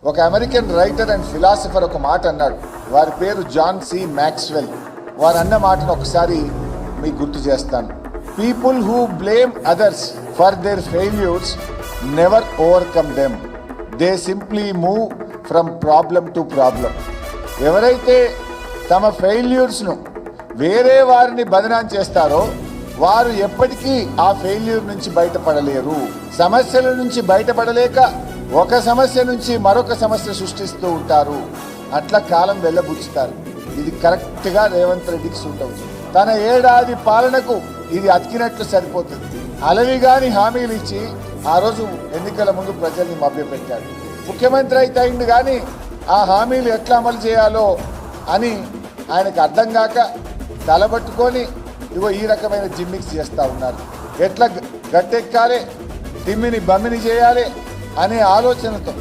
ఒక American writer and philosopher ఒక మాట అన్నాడు. వారి పేరు జాన్ సి మ్యాక్స్వెల్. వారు అన్న మాటను ఒకసారి మీకు గుర్తు చేస్తాను. People who blame others for their failures never overcome them. They simply move from problem to problem. ఎవరైతే తమ ఫెయిల్యూర్స్ను వేరే వారిని బదనాం చేస్తారో వారు ఎప్పటికీ ఆ ఫెయిల్యూర్ నుంచి బయటపడలేరు. సమస్యల నుంచి బయటపడలేక ఒక సమస్య నుంచి మరొక సమస్య సృష్టిస్తూ ఉంటారు. అట్లా కాలం వెళ్ళబుచ్చుతారు. ఇది కరెక్ట్గా రేవంత్ రెడ్డికి సూట్ అవుతుంది. తన ఏడాది పాలనకు ఇది అతికినట్లు సరిపోతుంది. అలవిగాని హామీలు ఇచ్చి ఆ రోజు ఎన్నికల ముందు ప్రజల్ని మభ్యపెట్టాడు. ముఖ్యమంత్రి అయితే అయింది కానీ ఆ హామీలు ఎట్లా అమలు చేయాలో అని ఆయనకు అర్థం కాక తలబట్టుకొని ఇగో ఈ రకమైన జిమ్మిక్స్ చేస్తూ ఉన్నారు. ఎట్లా గట్టెక్కాలి, తిమ్మిని బమ్మిని చేయాలి అనే ఆలోచనతో